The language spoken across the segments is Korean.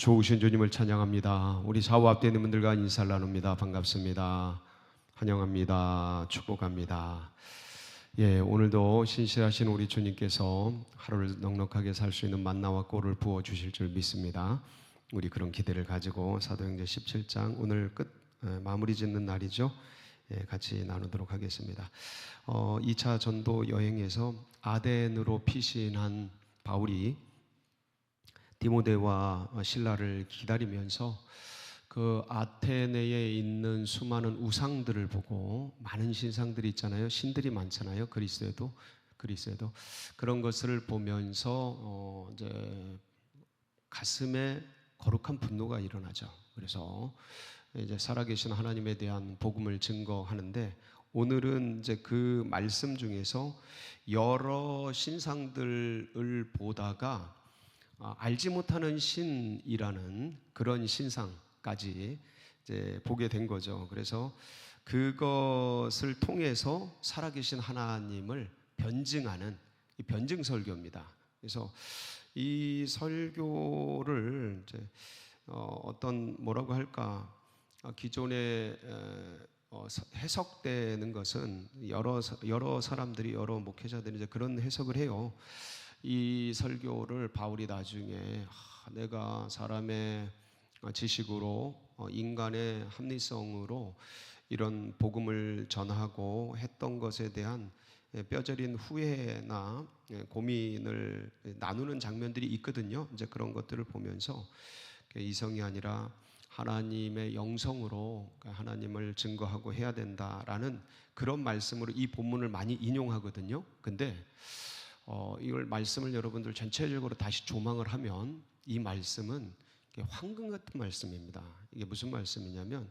좋으신 주님을 찬양합니다. 우리 좌우 앞에 있는 분들과 인사를 나눕니다. 반갑습니다. 환영합니다. 축복합니다. 오늘도 신실하신 우리 주님께서 하루를 넉넉하게 살 수 있는 만나와 꼴을 부어 주실 줄 믿습니다. 우리 그런 기대를 가지고 사도행전 17장 오늘 마무리 짓는 날이죠. 같이 나누도록 하겠습니다. 2차 전도 여행에서 아덴으로 피신한 바울이 디모데와 실라를 기다리면서 그 아테네에 있는 수많은 우상들을 보고, 많은 신상들이 있잖아요. 신들이 많잖아요. 그리스에도 그런 것을 보면서 이제 가슴에 거룩한 분노가 일어나죠. 그래서 이제 살아계신 하나님에 대한 복음을 증거하는데, 오늘은 이제 그 말씀 중에서 여러 신상들을 보다가 알지 못하는 신이라는 그런 신상까지 이제 보게 된 거죠. 그래서 그것을 통해서 살아계신 하나님을 변증하는 이 변증 설교입니다. 그래서 이 설교를 이제 어떤 뭐라고 할까, 기존에 해석되는 것은 여러 사람들이, 여러 목회자들이 이제 그런 해석을 해요. 이 설교를 바울이 나중에 내가 사람의 지식으로, 인간의 합리성으로 이런 복음을 전하고 했던 것에 대한 뼈저린 후회나 고민을 나누는 장면들이 있거든요. 이제 그런 것들을 보면서 이성이 아니라 하나님의 영성으로 하나님을 증거하고 해야 된다라는 그런 말씀으로 이 본문을 많이 인용하거든요. 근데 이걸 말씀을 여러분들 전체적으로 다시 조망을 하면 이 말씀은 황금 같은 말씀입니다. 이게 무슨 말씀이냐면,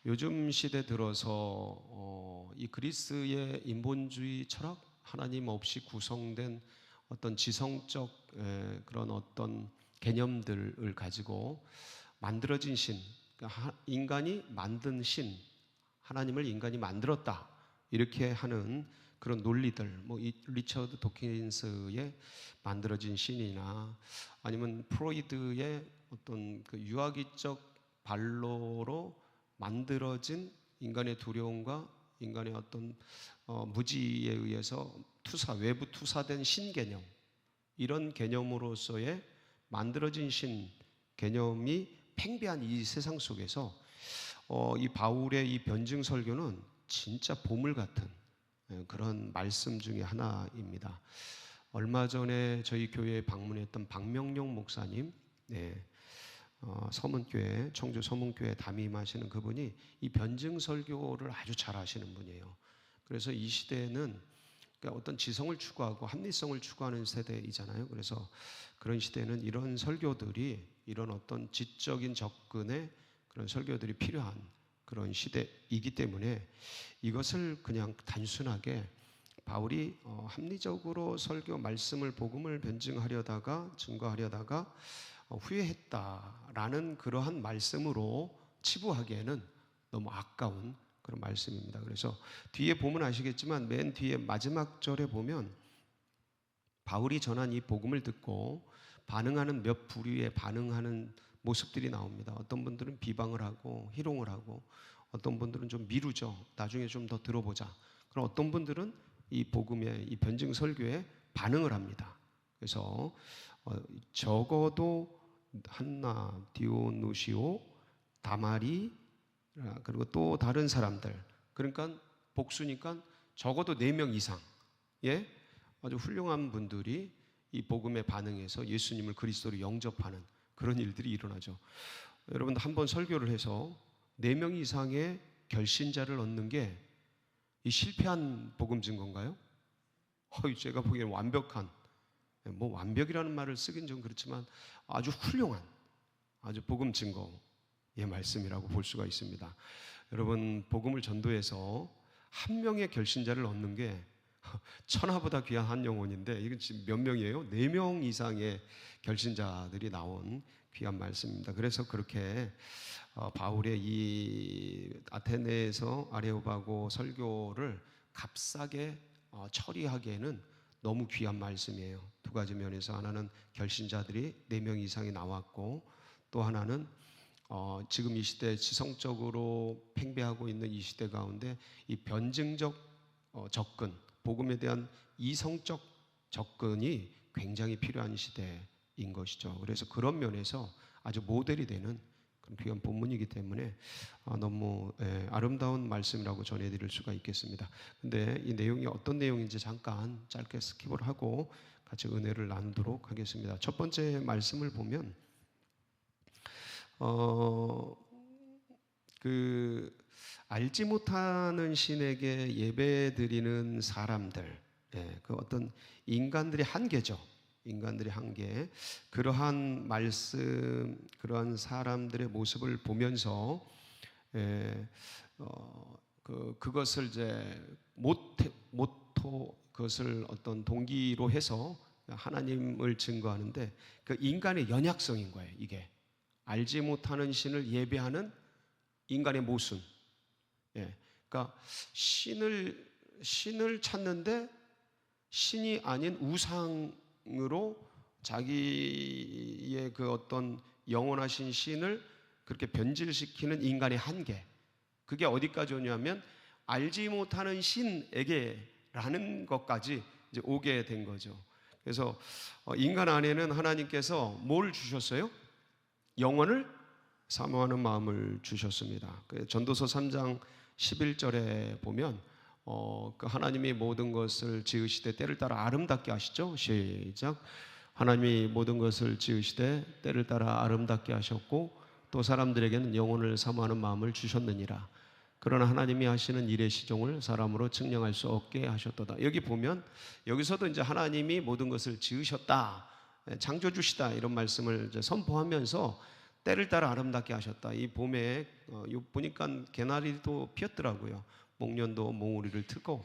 요즘 시대 들어서 이 그리스의 인본주의 철학, 하나님 없이 구성된 어떤 지성적 그런 어떤 개념들을 가지고 만들어진 신, 그러니까 인간이 만든 신, 하나님을 인간이 만들었다, 이렇게 하는 그런 논리들, 이 리처드 도킨스의 만들어진 신이나 아니면 프로이드의 어떤 그 유아기적 반로로 만들어진 인간의 두려움과 인간의 어떤 무지에 의해서 외부 투사된 신개념, 이런 개념으로서의 만들어진 신 개념이 팽배한 이 세상 속에서 이 바울의 이 변증 설교는 진짜 보물 같은 그런 말씀 중에 하나입니다. 얼마 전에 저희 교회에 방문했던 박명용 목사님, 서문교회, 청주 서문교회 담임하시는 그분이 이 변증 설교를 아주 잘 하시는 분이에요. 그래서 이 시대에는 그러니까 어떤 지성을 추구하고 합리성을 추구하는 세대이잖아요. 그래서 그런 시대에는 이런 설교들이, 이런 어떤 지적인 접근의 그런 설교들이 필요한 그런 시대이기 때문에 이것을 그냥 단순하게 바울이 합리적으로 설교 말씀을, 복음을 변증하려다가, 증거하려다가 후회했다라는 그러한 말씀으로 치부하기에는 너무 아까운 그런 말씀입니다. 그래서 뒤에 보면 아시겠지만 맨 뒤에 마지막 절에 보면 바울이 전한 이 복음을 듣고 반응하는 몇 부류의 반응하는 모습들이 나옵니다. 어떤 분들은 비방을 하고 희롱을 하고, 어떤 분들은 좀 미루죠. 나중에 좀 더 들어보자. 그럼 어떤 분들은 이 복음의 이 변증 설교에 반응을 합니다. 그래서 적어도 한나, 디오누시오, 다마리, 그리고 또 다른 사람들, 그러니까 복수니까 적어도 4명 이상, 아주 훌륭한 분들이 이 복음에 반응해서 예수님을 그리스도로 영접하는 그런 일들이 일어나죠. 여러분, 한번 설교를 해서 4명 이상의 결신자를 얻는 게 이 실패한 복음 증거인가요? 제가 보기엔 완벽한, 완벽이라는 말을 쓰긴 좀 그렇지만 아주 훌륭한, 아주 복음 증거의 말씀이라고 볼 수가 있습니다. 여러분, 복음을 전도해서 한 명의 결신자를 얻는 게 천하보다 귀한 한 영혼인데, 이건 지금 몇 명이에요? 4명 이상의 결신자들이 나온 귀한 말씀입니다. 그래서 그렇게 바울의 이 아테네에서 아레오바고 설교를 값싸게 처리하기에는 너무 귀한 말씀이에요. 두 가지 면에서, 하나는 결신자들이 4명 이상이 나왔고, 또 하나는 지금 이 시대 지성적으로 팽배하고 있는 이 시대 가운데 이 변증적 접근, 복음에 대한 이성적 접근이 굉장히 필요한 시대인 것이죠. 그래서 그런 면에서 아주 모델이 되는 그런 귀한 본문이기 때문에 너무 아름다운 말씀이라고 전해드릴 수가 있겠습니다. 근데 이 내용이 어떤 내용인지 잠깐 짧게 스킵을 하고 같이 은혜를 나누도록 하겠습니다. 첫 번째 말씀을 보면 알지 못하는 신에게 예배드리는 사람들, 그 어떤 인간들의 한계죠. 인간들의 한계. 그러한 말씀, 그러한 사람들의 모습을 보면서 그것을 이제 모토 그것을 어떤 동기로 해서 하나님을 증거하는데 그 인간의 연약성인 거예요. 이게 알지 못하는 신을 예배하는 인간의 모순. 그러니까 신을 찾는데 신이 아닌 우상으로 자기의 그 어떤 영원하신 신을 그렇게 변질시키는 인간의 한계. 그게 어디까지 오냐면 알지 못하는 신에게라는 것까지 이제 오게 된 거죠. 그래서 인간 안에는 하나님께서 뭘 주셨어요? 영원을 사모하는 마음을 주셨습니다. 전도서 3장 11절에 보면 그 하나님이 모든 것을 지으시되 때를 따라 아름답게 하시죠. 시작. 하나님이 모든 것을 지으시되 때를 따라 아름답게 하셨고 또 사람들에게는 영혼을 사모하는 마음을 주셨느니라. 그러나 하나님이 하시는 일의 시종을 사람으로 측량할 수 없게 하셨도다. 여기 보면 여기서도 이제 하나님이 모든 것을 지으셨다, 창조주시다 이런 말씀을 이제 선포하면서 때를 따라 아름답게 하셨다. 이 봄에 보니까 개나리도 피었더라고요. 목련도 몽우리를 트고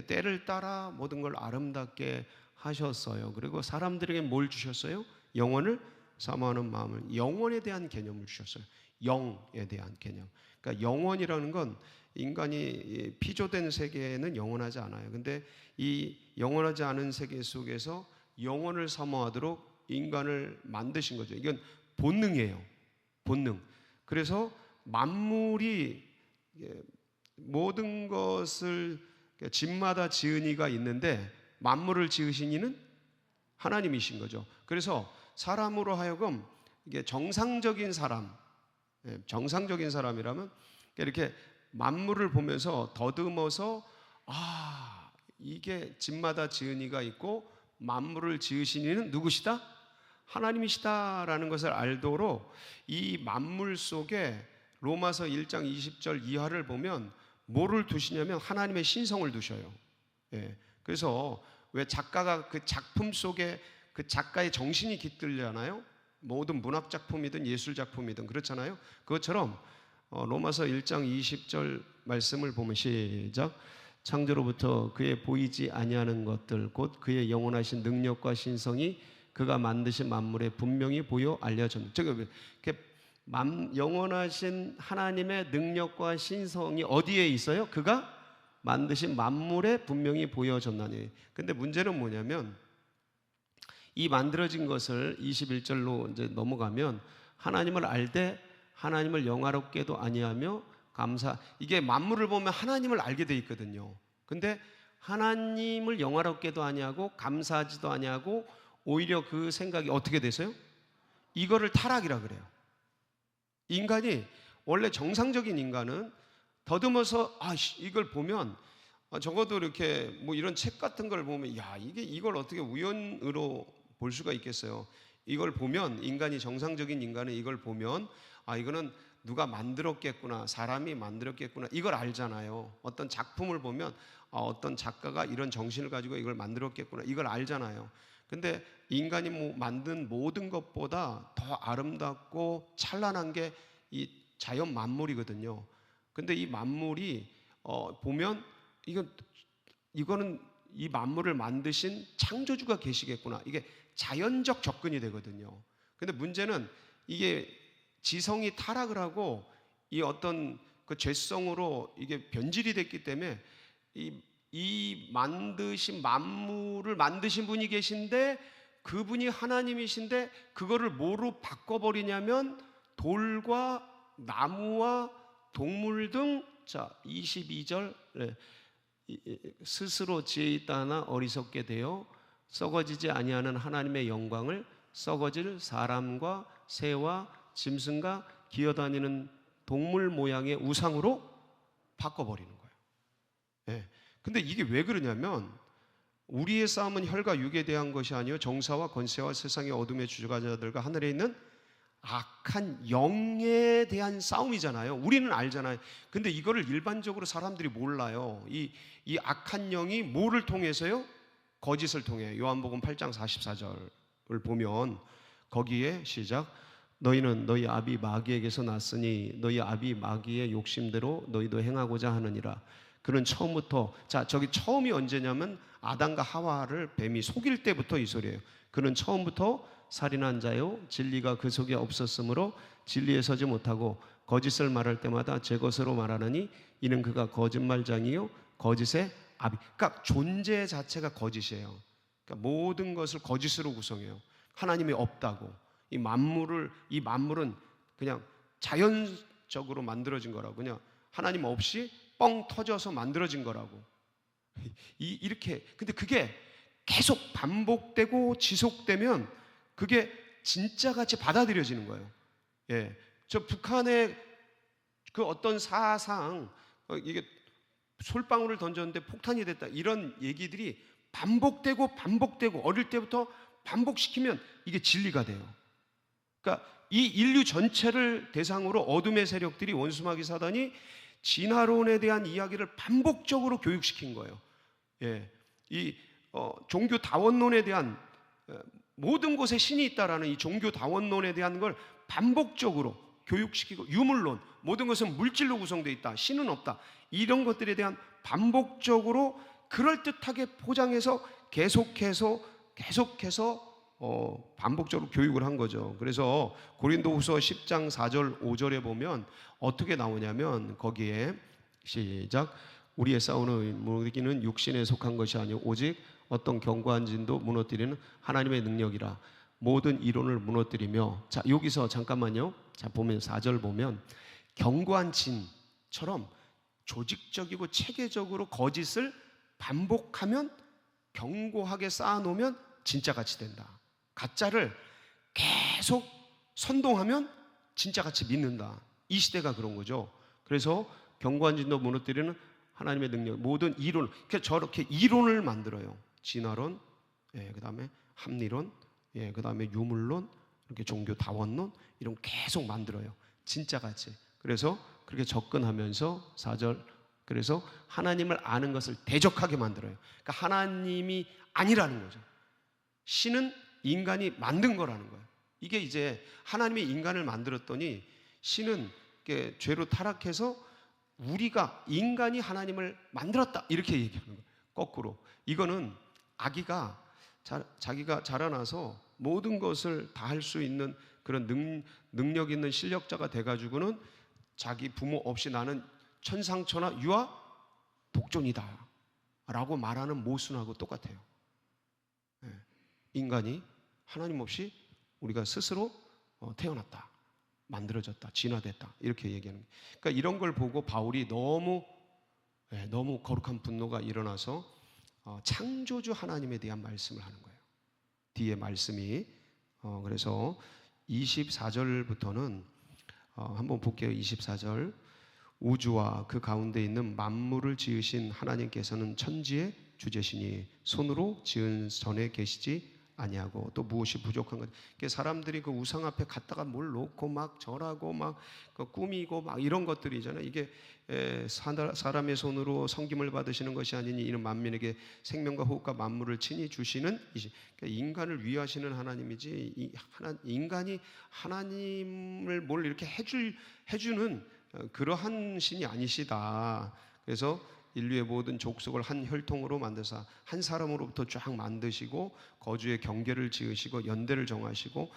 때를 따라 모든 걸 아름답게 하셨어요. 그리고 사람들에게 뭘 주셨어요? 영혼을 사모하는 마음을, 영혼에 대한 개념을 주셨어요. 영에 대한 개념. 그러니까 영원이라는 건 인간이 피조된 세계에는 영원하지 않아요. 근데 이 영원하지 않은 세계 속에서 영혼을 사모하도록 인간을 만드신 거죠. 이건 본능이에요. 본능. 그래서 만물이 모든 것을 집마다 지은 이가 있는데 만물을 지으신 이는 하나님이신 거죠. 그래서 사람으로 하여금 이게 정상적인 사람이라면 이렇게 만물을 보면서 더듬어서 이게 집마다 지은 이가 있고 만물을 지으신 이는 누구시다? 하나님이시다라는 것을 알도록 이 만물 속에 로마서 1장 20절 이하를 보면 뭐를 두시냐면 하나님의 신성을 두셔요. 그래서 왜 작가가 그 작품 속에 그 작가의 정신이 깃들잖아요. 모든 문학 작품이든 예술 작품이든 그렇잖아요. 그것처럼 로마서 1장 20절 말씀을 보면 시작. 창조로부터 그의 보이지 아니하는 것들 곧 그의 영원하신 능력과 신성이 그가 만드신 만물에 분명히 보여 알려졌다. 영원하신 하나님의 능력과 신성이 어디에 있어요? 그가 만드신 만물에 분명히 보여졌나니. 근데 문제는 뭐냐면 이 만들어진 것을 21절로 이제 넘어가면 하나님을 알되 하나님을 영화롭게도 아니하며 이게 만물을 보면 하나님을 알게 돼 있거든요. 근데 하나님을 영화롭게도 아니하고 감사하지도 아니하고 오히려 그 생각이 어떻게 되세요? 이거를 타락이라 그래요. 인간이 원래 정상적인 인간은 더듬어서 이걸 보면 적어도 이렇게 뭐 이런 책 같은 걸 보면 이걸 어떻게 우연으로 볼 수가 있겠어요. 이걸 보면 정상적인 인간은 이걸 보면 이거는 누가 만들었겠구나, 사람이 만들었겠구나 이걸 알잖아요. 어떤 작품을 보면 어떤 작가가 이런 정신을 가지고 이걸 만들었겠구나 이걸 알잖아요. 근데 인간이 만든 모든 것보다 더 아름답고 찬란한 게 이 자연 만물이거든요. 근데 이 만물이 보면 이거는 이 만물을 만드신 창조주가 계시겠구나. 이게 자연적 접근이 되거든요. 근데 문제는 이게 지성이 타락을 하고 이 어떤 그 죄성으로 이게 변질이 됐기 때문에 이 만드신 만물을 만드신 분이 계신데 그분이 하나님이신데 그거를 뭐로 바꿔버리냐면 돌과 나무와 동물 등, 자 22절, 스스로 지혜 있다 하나 어리석게 되어 썩어지지 아니하는 하나님의 영광을 썩어질 사람과 새와 짐승과 기어다니는 동물 모양의 우상으로 바꿔버리는 거예요. 예. 근데 이게 왜 그러냐면 우리의 싸움은 혈과 육에 대한 것이 아니요 정사와 권세와 세상의 어둠의 주관자들과 하늘에 있는 악한 영에 대한 싸움이잖아요. 우리는 알잖아요. 근데 이거를 일반적으로 사람들이 몰라요. 이 악한 영이 뭐를 통해서요? 거짓을 통해. 요한복음 8장 44절을 보면 거기에 시작, 너희는 너희 아비 마귀에게서 났으니 너희 아비 마귀의 욕심대로 너희도 행하고자 하느니라. 그는 처음부터, 자 저기 처음이 언제냐면 아담과 하와를 뱀이 속일 때부터 이 소리예요. 그는 처음부터 살인한 자요 진리가 그 속에 없었으므로 진리에 서지 못하고 거짓을 말할 때마다 제 것으로 말하느니 이는 그가 거짓말장이요 거짓의 아비. 그러니까 존재 자체가 거짓이에요. 그러니까 모든 것을 거짓으로 구성해요. 하나님이 없다고. 이 만물은 그냥 자연적으로 만들어진 거라고, 그냥 하나님 없이 뻥 터져서 만들어진 거라고. 이렇게. 근데 그게 계속 반복되고 지속되면 그게 진짜같이 받아들여지는 거예요. 예, 저 북한의 그 어떤 사상, 이게 솔방울을 던졌는데 폭탄이 됐다, 이런 얘기들이 반복되고 어릴 때부터 반복시키면 이게 진리가 돼요. 그러니까 이 인류 전체를 대상으로 어둠의 세력들이, 원수마귀 사단이 진화론에 대한 이야기를 반복적으로 교육시킨 거예요. 예, 이 종교 다원론에 대한, 모든 곳에 신이 있다라는 이 종교 다원론에 대한 걸 반복적으로 교육시키고, 유물론, 모든 것은 물질로 구성되어 있다, 신은 없다, 이런 것들에 대한 반복적으로 그럴듯하게 포장해서 계속해서 반복적으로 교육을 한 거죠. 그래서 고린도후서 10장 4절 5절에 보면 어떻게 나오냐면 거기에 시작, 우리의 싸우는 무기는 육신에 속한 것이 아니오 오직 어떤 견고한 진도 무너뜨리는 하나님의 능력이라. 모든 이론을 무너뜨리며, 자 여기서 잠깐만요. 자 보면 4절 보면 견고한 진처럼 조직적이고 체계적으로 거짓을 반복하면, 견고하게 쌓아놓으면 진짜같이 된다. 가짜를 계속 선동하면 진짜같이 믿는다. 이 시대가 그런 거죠. 그래서 견고한 진도 무너뜨리는 하나님의 능력, 모든 이론, 저렇게 이론을 만들어요. 진화론, 그 다음에 합리론, 그 다음에 유물론, 이렇게 종교 다원론, 이런 계속 만들어요. 진짜같이. 그래서 그렇게 접근하면서 4절, 그래서 하나님을 아는 것을 대적하게 만들어요. 그러니까 하나님이 아니라는 거죠. 신은 인간이 만든 거라는 거예요. 이게 이제 하나님이 인간을 만들었더니 신은 죄로 타락해서 우리가, 인간이 하나님을 만들었다, 이렇게 얘기하는 거예요. 거꾸로. 이거는 아기가 자기가 자라나서 모든 것을 다 할 수 있는 그런 능력 있는 실력자가 돼가지고는 자기 부모 없이 나는 천상천하 유아 독존이다 라고 말하는 모순하고 똑같아요. 인간이 하나님 없이 우리가 스스로 태어났다, 만들어졌다, 진화됐다, 이렇게 얘기하는 거예요. 그러니까 이런 걸 보고 바울이 너무 거룩한 분노가 일어나서 창조주 하나님에 대한 말씀을 하는 거예요. 뒤에 말씀이 그래서 24절부터는 한번 볼게요. 24절, 우주와 그 가운데 있는 만물을 지으신 하나님께서는 천지의 주제시니 손으로 지은 전에 계시지 아니하고 또 무엇이 부족한 것. 사람들이 그 우상 앞에 갖다가 뭘 놓고 막 절하고 막 꾸미고 막 이런 것들이잖아요. 이게 사람의 손으로 섬김을 받으시는 것이 아니니 이는 만민에게 생명과 호흡과 만물을 친히 주시는, 그러니까 인간을 위하시는 하나님이지, 인간이 하나님을 뭘 이렇게 해주는 그러한 신이 아니시다. 그래서 인류의 모든 족속을 한 혈통으로 만드사 한 사람으로부터 쫙 만드시고 거주의 경계를 지으시고 연대를 정하시고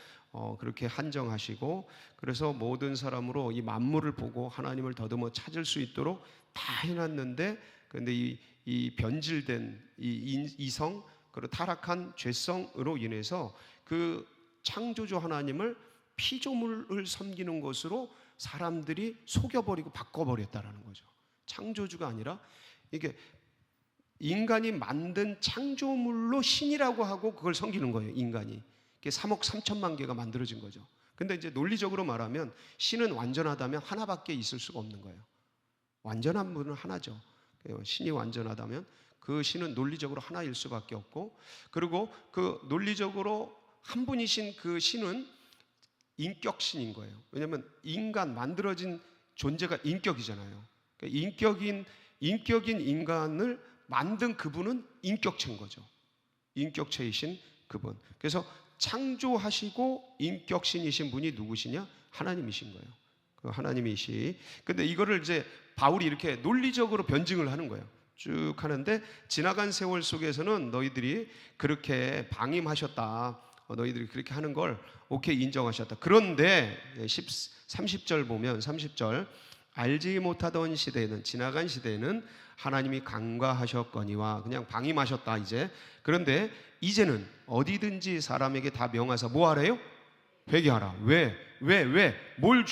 그렇게 한정하시고, 그래서 모든 사람으로 이 만물을 보고 하나님을 더듬어 찾을 수 있도록 다 해놨는데, 그런데 이 변질된 이 이성, 그리고 타락한 죄성으로 인해서 그 창조주 하나님을 피조물을 섬기는 것으로 사람들이 속여버리고 바꿔버렸다라는 거죠. 창조주가 아니라 이게 인간이 만든 창조물로 신이라고 하고 그걸 섬기는 거예요. 인간이 3억 3천만 개가 만들어진 거죠. 근데 이제 논리적으로 말하면 신은 완전하다면 하나밖에 있을 수가 없는 거예요. 완전한 분은 하나죠. 신이 완전하다면 그 신은 논리적으로 하나일 수밖에 없고, 그리고 그 논리적으로 한 분이신 그 신은 인격신인 거예요. 왜냐하면 인간 만들어진 존재가 인격이잖아요. 그러니까 인격인 인간을 만든 그분은 인격체인 거죠. 인격체이신 그분. 그래서 창조하시고 인격신이신 분이 누구시냐? 하나님이신 거예요. 그 하나님이시. 근데 이거를 이제 바울이 이렇게 논리적으로 변증을 하는 거예요. 쭉 하는데, 지나간 세월 속에서는 너희들이 그렇게 방임하셨다, 너희들이 그렇게 하는 걸 오케이 인정하셨다. 그런데 30절 보면 30절, 알지 못하던 시대에는, 지나간 시대에는 하나님이 강과하셨거니와, 그냥 방임하셨다 이제. 그런데 이제는 어디든지 사람에게 다 명하사 뭐 하래요? 회개하라. 왜? 뭘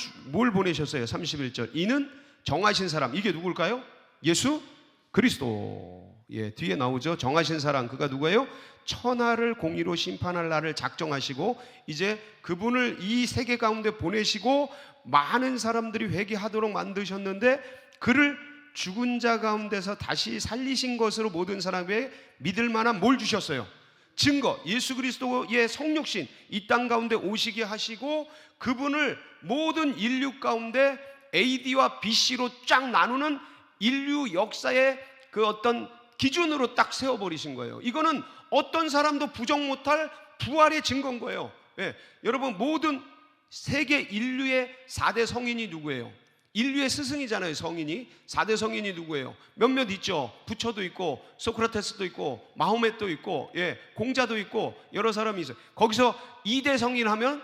보내셨어요? 31절, 이는 정하신 사람, 이게 누굴까요? 예수 그리스도. 예, 뒤에 나오죠. 정하신 사람, 그가 누구예요? 천하를 공의로 심판할 날을 작정하시고, 이제 그분을 이 세계 가운데 보내시고 많은 사람들이 회개하도록 만드셨는데, 그를 죽은 자 가운데서 다시 살리신 것으로 모든 사람에게 믿을 만한 뭘 주셨어요? 증거. 예수 그리스도의 성육신 이 땅 가운데 오시게 하시고, 그분을 모든 인류 가운데 AD와 BC로 쫙 나누는 인류 역사의 그 어떤 기준으로 딱 세워버리신 거예요. 이거는 어떤 사람도 부정 못할 부활의 증거인 거예요. 예, 여러분, 모든 세계 인류의 4대 성인이 누구예요? 인류의 스승이잖아요. 성인이 4대 성인이 누구예요? 몇몇 있죠. 부처도 있고 소크라테스도 있고 마호멧도 있고, 예, 공자도 있고 여러 사람이 있어요. 거기서 2대 성인 하면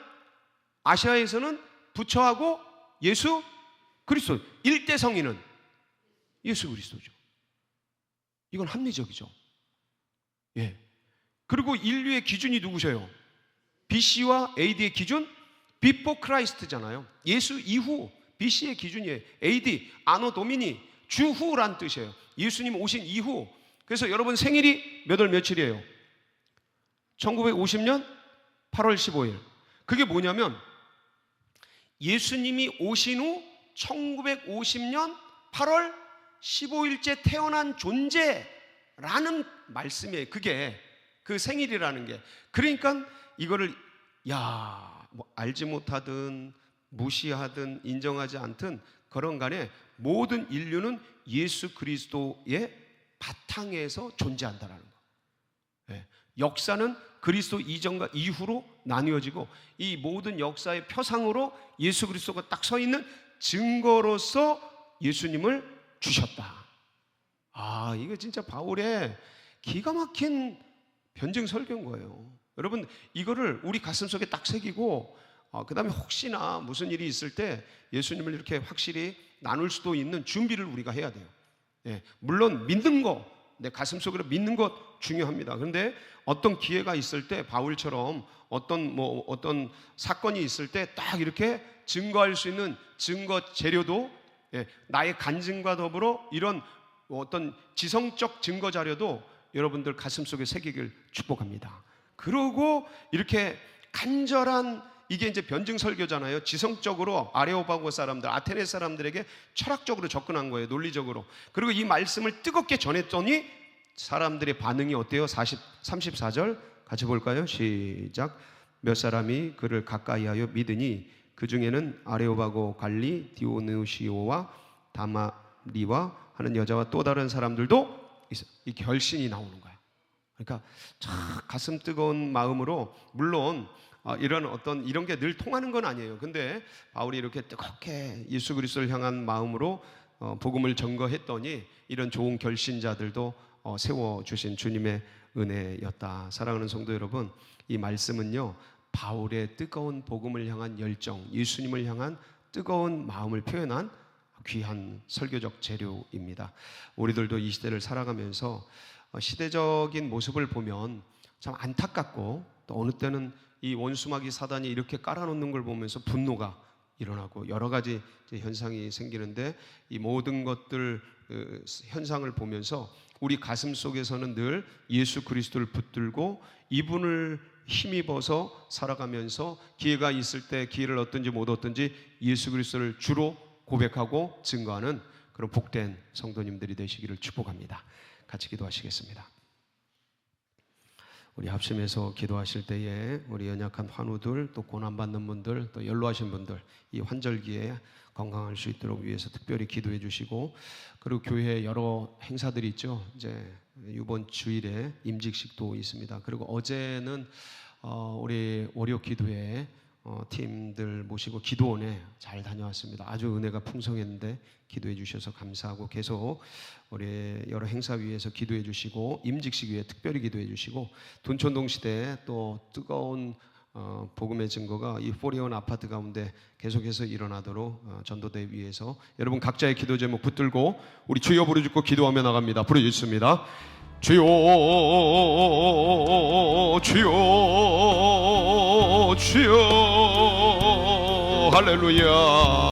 아시아에서는 부처하고 예수 그리스도. 1대 성인은 예수 그리스도죠. 이건 합리적이죠. 예. 그리고 인류의 기준이 누구셔요? BC와 AD의 기준? Before Christ잖아요. 예수 이후. BC의 기준이에요. AD, 아노 도미니, 주후란 뜻이에요. 예수님 오신 이후. 그래서 여러분 생일이 몇 월 며칠이에요? 1950년 8월 15일. 그게 뭐냐면 예수님이 오신 후 1950년 8월 15일째 태어난 존재라는 말씀이에요. 그게 그 생일이라는 게. 그러니까 이거를 뭐 알지 못하든 무시하든 인정하지 않든 그런 간에 모든 인류는 예수 그리스도의 바탕에서 존재한다라는 거. 예. 역사는 그리스도 이전과 이후로 나뉘어지고, 이 모든 역사의 표상으로 예수 그리스도가 딱 서 있는 증거로서 예수님을 주셨다. 아, 이거 진짜 바울의 기가 막힌 변증 설교인 거예요. 여러분, 이거를 우리 가슴속에 딱 새기고, 그 다음에 혹시나 무슨 일이 있을 때 예수님을 이렇게 확실히 나눌 수도 있는 준비를 우리가 해야 돼요. 예, 물론 믿는 거, 내 가슴속으로 믿는 것 중요합니다. 그런데 어떤 기회가 있을 때 바울처럼 어떤 사건이 있을 때 딱 이렇게 증거할 수 있는 증거 재료도, 예, 나의 간증과 더불어 이런 어떤 지성적 증거 자료도 여러분들 가슴속에 새기길 축복합니다. 그러고 이렇게 간절한, 이게 이제 변증 설교잖아요. 지성적으로 아레오파고 사람들, 아테네 사람들에게 철학적으로 접근한 거예요. 논리적으로. 그리고 이 말씀을 뜨겁게 전했더니 사람들의 반응이 어때요? 34절 같이 볼까요? 시작. 몇 사람이 그를 가까이하여 믿으니 그 중에는 아레오바고 갈리 디오누시오와 다마리와 하는 여자와 또 다른 사람들도 있어요. 이 결신이 나오는 거야. 그러니까 참 가슴 뜨거운 마음으로, 물론 이런 게 늘 통하는 건 아니에요. 근데 바울이 이렇게 뜨겁게 예수 그리스도를 향한 마음으로 복음을 전거했더니 이런 좋은 결신자들도 세워주신 주님의 은혜였다. 사랑하는 성도 여러분, 이 말씀은요, 바울의 뜨거운 복음을 향한 열정, 예수님을 향한 뜨거운 마음을 표현한 귀한 설교적 재료입니다. 우리들도 이 시대를 살아가면서 시대적인 모습을 보면 참 안타깝고, 또 어느 때는 이 원수마귀 사단이 이렇게 깔아놓는 걸 보면서 분노가 일어나고 여러 가지 현상이 생기는데, 이 모든 것들 현상을 보면서 우리 가슴 속에서는 늘 예수 그리스도를 붙들고 이분을 힘입어서 살아가면서 기회가 있을 때 기회를 얻든지 못 얻든지 예수 그리스도를 주로 고백하고 증거하는 그런 복된 성도님들이 되시기를 축복합니다. 같이 기도하시겠습니다. 우리 합심해서 기도하실 때에 우리 연약한 환우들, 또 고난받는 분들, 또 연로하신 분들 이 환절기에 건강할 수 있도록 위해서 특별히 기도해 주시고, 그리고 교회에 여러 행사들이 있죠. 이제 이번 주일에 임직식도 있습니다. 그리고 어제는 우리 월요 기도회 팀들 모시고 기도원에 잘 다녀왔습니다. 아주 은혜가 풍성했는데 기도해 주셔서 감사하고, 계속 우리 여러 행사 위에서 기도해 주시고 임직식 위에 특별히 기도해 주시고, 둔촌동 시대에 또 뜨거운 복음의 증거가 이 41 아파트 가운데 계속해서 일어나도록 전도대 위에서 여러분 각자의 기도 제목 붙들고 우리 주여 부르짖고 기도하며 나갑니다. 부르짖습니다. 주여 주여 주여 할렐루야.